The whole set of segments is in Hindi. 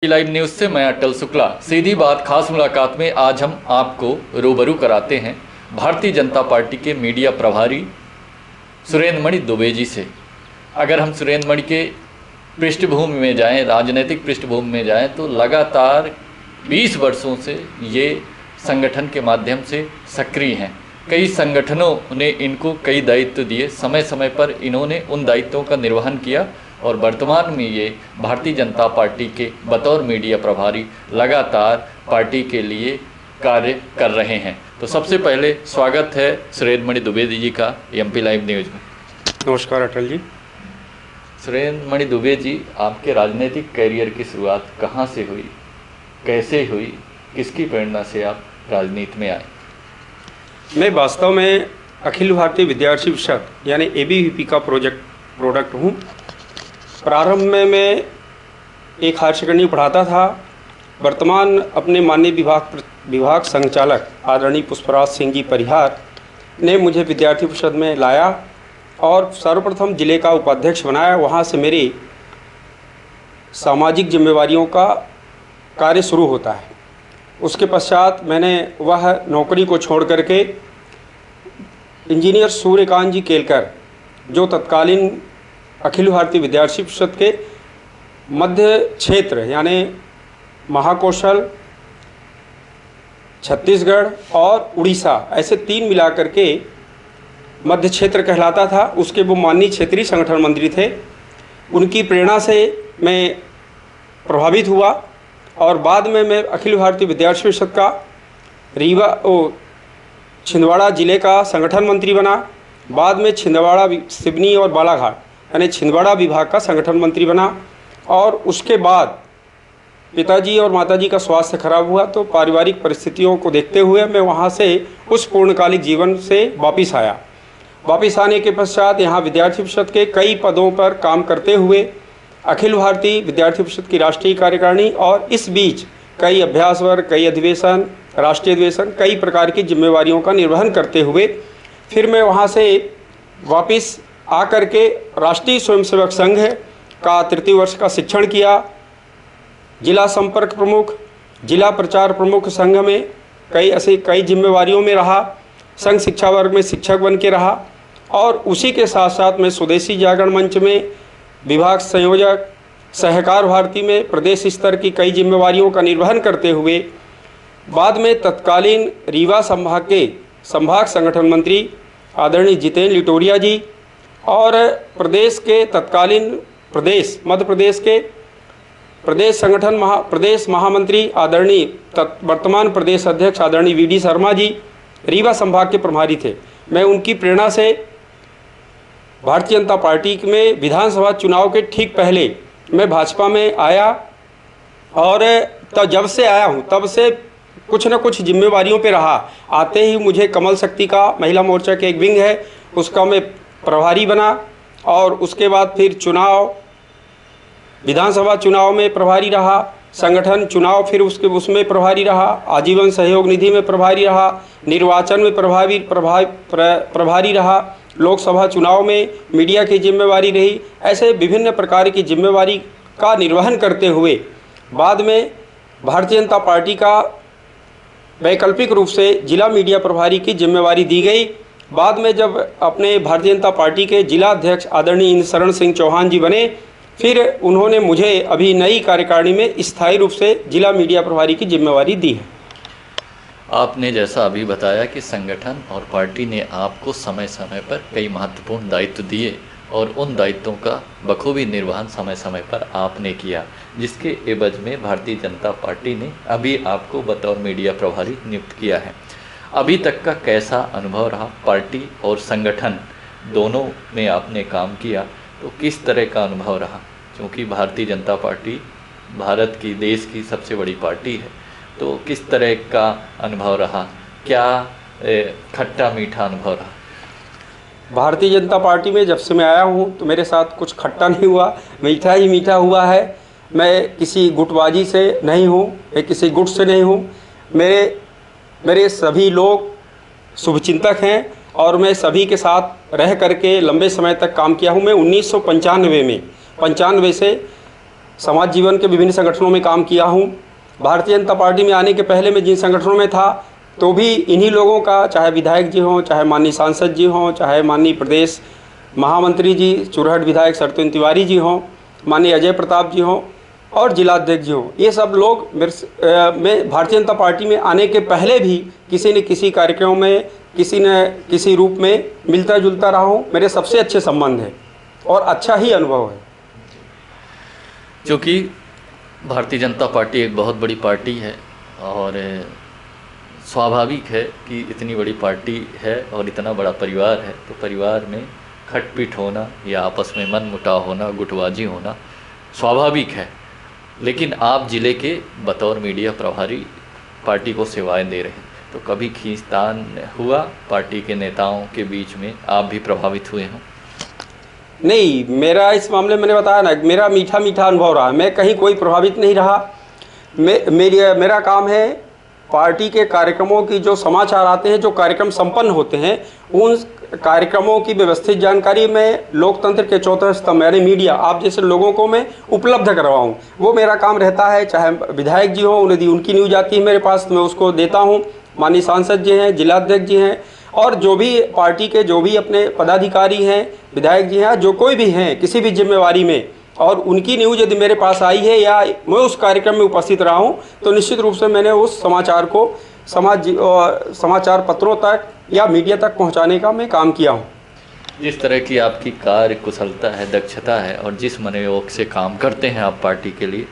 लाइव न्यूज़ से मैं अटल शुक्ला। सीधी बात खास मुलाकात में आज हम आपको रूबरू कराते हैं भारतीय जनता पार्टी के मीडिया प्रभारी सुरेंद्र मणि दुबे जी से। अगर हम सुरेंद्र मणि के पृष्ठभूमि में जाएं, राजनीतिक पृष्ठभूमि में जाएं, तो लगातार 20 वर्षों से ये संगठन के माध्यम से सक्रिय हैं। कई संगठनों ने इनको कई दायित्व दिए, समय समय पर इन्होंने उन दायित्वों का निर्वहन किया और वर्तमान में ये भारतीय जनता पार्टी के बतौर मीडिया प्रभारी लगातार पार्टी के लिए कार्य कर रहे हैं। तो सबसे पहले स्वागत है सुरेंद्र मणि दुबे जी का एमपी लाइव न्यूज़ में। नमस्कार अटल जी। सुरेंद्र मणि दुबे जी, आपके राजनीतिक करियर की शुरुआत कहाँ से हुई, कैसे हुई, किसकी प्रेरणा से आप राजनीति में आए? मैं वास्तव में अखिल भारतीय विद्यार्थी परिषद यानी ABVP का प्रोडक्ट हूँ। प्रारंभ में मैं एक हायर सेकेंडरी पढ़ाता था। वर्तमान अपने माननीय विभाग संचालक आदरणीय पुष्पराज सिंह जी परिहार ने मुझे विद्यार्थी परिषद में लाया और सर्वप्रथम जिले का उपाध्यक्ष बनाया। वहाँ से मेरी सामाजिक जिम्मेवारियों का कार्य शुरू होता है। उसके पश्चात मैंने वह नौकरी को छोड़ करके इंजीनियर सूर्यकांत जी केलकर, जो तत्कालीन अखिल भारतीय विद्यार्थी परिषद के मध्य क्षेत्र यानी महाकौशल, छत्तीसगढ़ और उड़ीसा, ऐसे 3 मिलाकर के मध्य क्षेत्र कहलाता था, उसके वो माननीय क्षेत्रीय संगठन मंत्री थे। उनकी प्रेरणा से मैं प्रभावित हुआ और बाद में मैं अखिल भारतीय विद्यार्थी परिषद का छिंदवाड़ा जिले का संगठन मंत्री बना। बाद में छिंदवाड़ा, सिवनी और बालाघाट यानी छिंदवाड़ा विभाग का संगठन मंत्री बना। और उसके बाद पिताजी और माताजी का स्वास्थ्य खराब हुआ तो पारिवारिक परिस्थितियों को देखते हुए मैं वहाँ से उस पूर्णकालिक जीवन से वापस आया। वापस आने के पश्चात यहाँ विद्यार्थी परिषद के कई पदों पर काम करते हुए अखिल भारतीय विद्यार्थी परिषद की राष्ट्रीय कार्यकारिणी और इस बीच कई अभ्यास वर्ग, कई अधिवेशन, राष्ट्रीय अधिवेशन, कई प्रकार की जिम्मेवारियों का निर्वहन करते हुए फिर मैं वहाँ से वापस आकर के राष्ट्रीय स्वयंसेवक संघ का 3य वर्ष का शिक्षण किया। जिला संपर्क प्रमुख, जिला प्रचार प्रमुख संघ में कई जिम्मेवारियों में रहा। संघ शिक्षा वर्ग में शिक्षक बन के रहा और उसी के साथ साथ मैं स्वदेशी जागरण मंच में विभाग संयोजक, सहकार भारती में प्रदेश स्तर की कई जिम्मेवारियों का निर्वहन करते हुए बाद में तत्कालीन रीवा संभाग के संभाग संगठन मंत्री आदरणीय जितेंद्र लिटोरिया जी और प्रदेश के तत्कालीन मध्य प्रदेश के प्रदेश महामंत्री आदरणीय वर्तमान प्रदेश अध्यक्ष आदरणीय VD शर्मा जी रीवा संभाग के प्रभारी थे। मैं उनकी प्रेरणा से भारतीय जनता पार्टी में विधानसभा चुनाव के ठीक पहले मैं भाजपा में आया और जब से आया हूँ तब से कुछ न कुछ जिम्मेवारियों पे रहा। आते ही मुझे कमल शक्ति का महिला मोर्चा के एक विंग है, उसका मैं प्रभारी बना और उसके बाद फिर विधानसभा चुनाव में प्रभारी रहा, संगठन चुनाव फिर उसमें प्रभारी रहा, आजीवन सहयोग निधि में प्रभारी रहा, निर्वाचन में प्रभारी रहा, लोकसभा चुनाव में मीडिया की जिम्मेवारी रही। ऐसे विभिन्न प्रकार की जिम्मेवारी का निर्वहन करते हुए बाद में भारतीय जनता पार्टी का वैकल्पिक रूप से जिला मीडिया प्रभारी की जिम्मेवारी दी गई। बाद में जब अपने भारतीय जनता पार्टी के जिला अध्यक्ष आदरणीय इंद्रशरण सिंह चौहान जी बने, फिर उन्होंने मुझे अभी नई कार्यकारिणी में स्थायी रूप से जिला मीडिया प्रभारी की जिम्मेवारी दी है। आपने जैसा अभी बताया कि संगठन और पार्टी ने आपको समय समय पर कई महत्वपूर्ण दायित्व दिए और उन दायित्वों का बखूबी निर्वहन समय समय पर आपने किया, जिसके एवज में भारतीय जनता पार्टी ने अभी आपको बतौर मीडिया प्रभारी नियुक्त किया है। अभी तक का कैसा अनुभव रहा? पार्टी और संगठन दोनों में आपने काम किया तो किस तरह का अनुभव रहा? क्योंकि भारतीय जनता पार्टी भारत की, देश की सबसे बड़ी पार्टी है, तो किस तरह का अनुभव रहा? क्या खट्टा मीठा अनुभव रहा? भारतीय जनता पार्टी में जब से मैं आया हूँ तो मेरे साथ कुछ खट्टा नहीं हुआ, मीठा ही मीठा हुआ है। मैं किसी गुटबाजी से नहीं हूँ, मैं किसी गुट से नहीं हूँ। मेरे सभी लोग शुभचिंतक हैं और मैं सभी के साथ रह करके लंबे समय तक काम किया हूँ। मैं 1995 से समाज जीवन के विभिन्न संगठनों में काम किया हूँ। भारतीय जनता पार्टी में आने के पहले मैं जिन संगठनों में था तो भी इन्हीं लोगों का, चाहे विधायक जी हों, चाहे माननीय सांसद जी हों, चाहे माननीय प्रदेश महामंत्री जी चुरहट विधायक सरतुन तिवारी जी हों, माननीय अजय प्रताप जी हों और जिलाध्यक्ष जी हों, ये सब लोग मैं भारतीय जनता पार्टी में आने के पहले भी किसी न किसी कार्यक्रम में, किसी न किसी रूप में मिलता जुलता रहा हूँ। मेरे सबसे अच्छे संबंध हैं और अच्छा ही अनुभव है। क्योंकि भारतीय जनता पार्टी एक बहुत बड़ी पार्टी है और स्वाभाविक है कि इतनी बड़ी पार्टी है और इतना बड़ा परिवार है, तो परिवार में खटपिट होना या आपस में मन मुटाव होना, गुटबाजी होना स्वाभाविक है। लेकिन आप ज़िले के बतौर मीडिया प्रभारी पार्टी को सेवाएं दे रहे हैं, तो कभी खींचतान हुआ पार्टी के नेताओं के बीच में? आप भी प्रभावित हुए हों? नहीं, मेरा इस मामले में मैंने बताया ना, मेरा मीठा मीठा अनुभव रहा। मैं कहीं कोई प्रभावित नहीं रहा। मेरा काम है पार्टी के कार्यक्रमों की जो समाचार आते हैं, जो कार्यक्रम संपन्न होते हैं, उन कार्यक्रमों की व्यवस्थित जानकारी मैं लोकतंत्र के चौथे स्तंभ यानी मीडिया, आप जैसे लोगों को मैं उपलब्ध करवाऊँ, वो मेरा काम रहता है। चाहे विधायक जी हों, उन्हें उनकी न्यूज आती है मेरे पास, मैं उसको देता हूँ। माननीय सांसद जी हैं, जिलाध्यक्ष जी हैं और जो भी पार्टी के जो भी अपने पदाधिकारी हैं, विधायक जी हैं, जो कोई भी हैं किसी भी जिम्मेवारी में, और उनकी न्यूज़ यदि मेरे पास आई है या मैं उस कार्यक्रम में उपस्थित रहा हूं, तो निश्चित रूप से मैंने उस समाचार को समाचार पत्रों तक या मीडिया तक पहुंचाने का मैं काम किया हूं। जिस तरह की आपकी कार्य कुशलता है, दक्षता है और जिस मनोयोग से काम करते हैं आप पार्टी के लिए,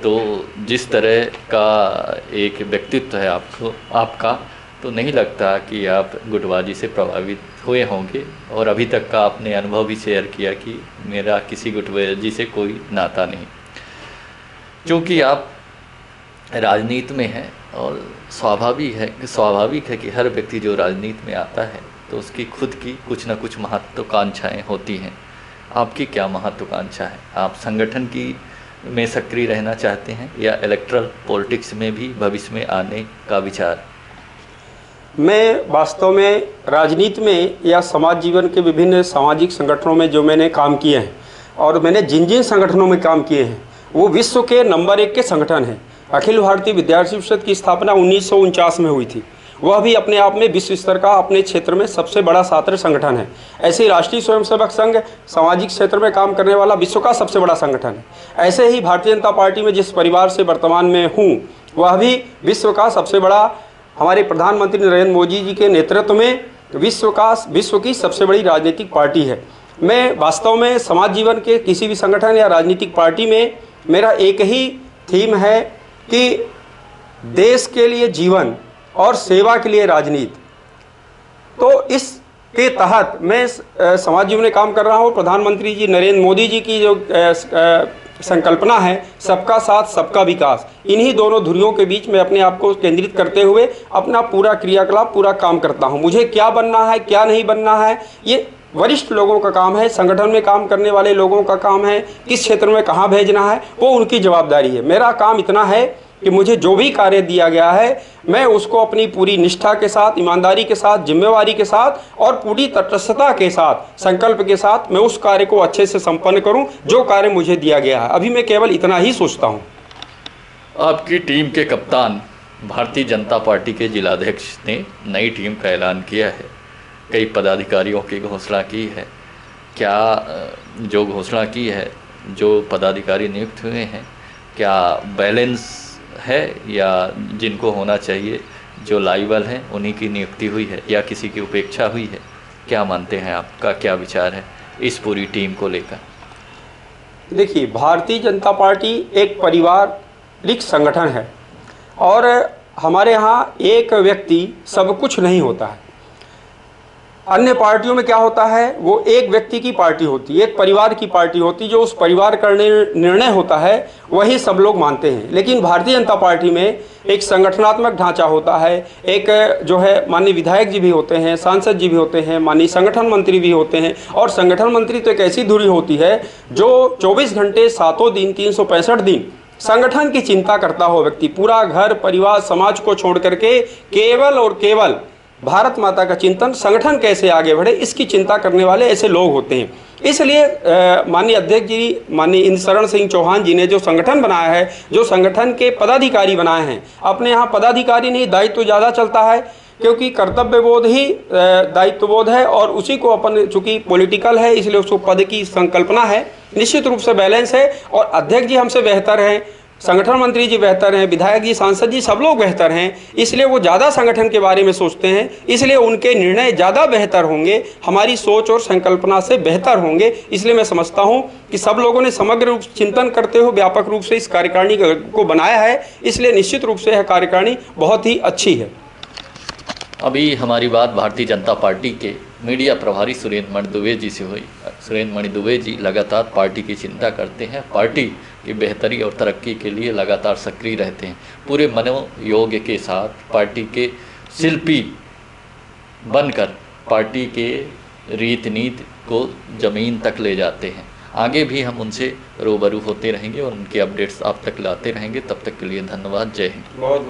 तो जिस तरह का एक व्यक्तित्व है आपका, तो नहीं लगता कि आप गुटबाजी से प्रभावित हुए होंगे। और अभी तक का आपने अनुभव भी शेयर किया कि मेरा किसी गुटबाजी से कोई नाता नहीं, क्योंकि आप राजनीति में हैं और स्वाभाविक है कि हर व्यक्ति जो राजनीति में आता है तो उसकी खुद की कुछ न कुछ महत्वाकांक्षाएं होती हैं। आपकी क्या महत्वाकांक्षा है? आप संगठन की में सक्रिय रहना चाहते हैं या इलेक्ट्रल पॉलिटिक्स में भी भविष्य में आने का विचार? मैं वास्तव में राजनीति में या समाज जीवन के विभिन्न सामाजिक संगठनों में जो मैंने काम किए हैं और मैंने जिन जिन संगठनों में काम किए हैं वो विश्व के नंबर 1 के संगठन हैं। अखिल भारतीय विद्यार्थी परिषद की स्थापना 1949 में हुई थी। वह भी अपने आप में विश्व स्तर का अपने क्षेत्र में सबसे बड़ा छात्र संगठन है। ऐसे ही राष्ट्रीय स्वयंसेवक संघ सामाजिक क्षेत्र में काम करने वाला विश्व का सबसे बड़ा संगठन है। ऐसे ही भारतीय जनता पार्टी में जिस परिवार से वर्तमान में हूँ वह भी विश्व का सबसे बड़ा, हमारे प्रधानमंत्री नरेंद्र मोदी जी के नेतृत्व में विश्व की सबसे बड़ी राजनीतिक पार्टी है। मैं वास्तव में समाज जीवन के किसी भी संगठन या राजनीतिक पार्टी में मेरा एक ही थीम है कि देश के लिए जीवन और सेवा के लिए राजनीति। तो इसके तहत मैं समाज जीवन में काम कर रहा हूँ। प्रधानमंत्री जी नरेंद्र मोदी जी की जो संकल्पना है सबका साथ सबका विकास, इन्हीं दोनों धुरियों के बीच में अपने आप को केंद्रित करते हुए अपना पूरा क्रियाकलाप, पूरा काम करता हूं। मुझे क्या बनना है, क्या नहीं बनना है, ये वरिष्ठ लोगों का काम है, संगठन में काम करने वाले लोगों का काम है। किस क्षेत्र में कहाँ भेजना है वो उनकी जवाबदारी है। मेरा काम इतना है कि मुझे जो भी कार्य दिया गया है मैं उसको अपनी पूरी निष्ठा के साथ, ईमानदारी के साथ, जिम्मेवारी के साथ और पूरी तटस्थता के साथ, संकल्प के साथ मैं उस कार्य को अच्छे से संपन्न करूं जो कार्य मुझे दिया गया है। अभी मैं केवल इतना ही सोचता हूं। आपकी टीम के कप्तान भारतीय जनता पार्टी के जिलाध्यक्ष ने नई टीम का ऐलान किया है, कई पदाधिकारियों की घोषणा की है। क्या जो घोषणा की है, जो पदाधिकारी नियुक्त हुए हैं, क्या बैलेंस है या जिनको होना चाहिए, जो लायबल हैं उन्हीं की नियुक्ति हुई है या किसी की उपेक्षा हुई है? क्या मानते हैं, आपका क्या विचार है इस पूरी टीम को लेकर? देखिए, भारतीय जनता पार्टी एक पारिवारिक संगठन है और हमारे यहाँ एक व्यक्ति सब कुछ नहीं होता है। अन्य पार्टियों में क्या होता है, वो एक व्यक्ति की पार्टी होती है, एक परिवार की पार्टी होती है, जो उस परिवार का निर्णय होता है वही सब लोग मानते हैं। लेकिन भारतीय जनता पार्टी में एक संगठनात्मक ढांचा होता है, एक जो है माननीय विधायक जी भी होते हैं, सांसद जी भी होते हैं, माननीय संगठन मंत्री भी होते हैं। और संगठन मंत्री तो एक ऐसी धुरी होती है जो 24 घंटे 7 दिन 365 दिन संगठन की चिंता करता हो व्यक्ति, पूरा घर परिवार समाज को छोड़ करके केवल और केवल भारत माता का चिंतन, संगठन कैसे आगे बढ़े इसकी चिंता करने वाले ऐसे लोग होते हैं। इसलिए माननीय अध्यक्ष जी, माननीय इंद्रशरण सिंह चौहान जी ने जो संगठन बनाया है, जो संगठन के पदाधिकारी बनाए हैं, अपने यहाँ पदाधिकारी नहीं, दायित्व ज़्यादा चलता है, क्योंकि कर्तव्य बोध ही दायित्व बोध है और उसी को अपन, चूँकि पॉलिटिकल है इसलिए उसको पद की संकल्पना है, निश्चित रूप से बैलेंस है। और अध्यक्ष जी हमसे बेहतर हैं, संगठन मंत्री जी बेहतर हैं, विधायक जी, सांसद जी, सब लोग बेहतर हैं, इसलिए वो ज़्यादा संगठन के बारे में सोचते हैं, इसलिए उनके निर्णय ज़्यादा बेहतर होंगे, हमारी सोच और संकल्पना से बेहतर होंगे। इसलिए मैं समझता हूं कि सब लोगों ने समग्र रूप चिंतन करते हुए व्यापक रूप से इस कार्यकारिणी को बनाया है, इसलिए निश्चित रूप से यह कार्यकारिणी बहुत ही अच्छी है। अभी हमारी बात भारतीय जनता पार्टी के मीडिया प्रभारी सुरेंद्र मणि दुबे जी से हुई। सुरेंद्र मणि दुबे जी लगातार पार्टी की चिंता करते हैं, पार्टी की बेहतरी और तरक्की के लिए लगातार सक्रिय रहते हैं, पूरे मनोयोग के साथ पार्टी के शिल्पी बनकर पार्टी के रीति नीति को ज़मीन तक ले जाते हैं। आगे भी हम उनसे रूबरू होते रहेंगे और उनके अपडेट्स आप तक लाते रहेंगे। तब तक के लिए धन्यवाद। जय हिंद। बहुत बहुत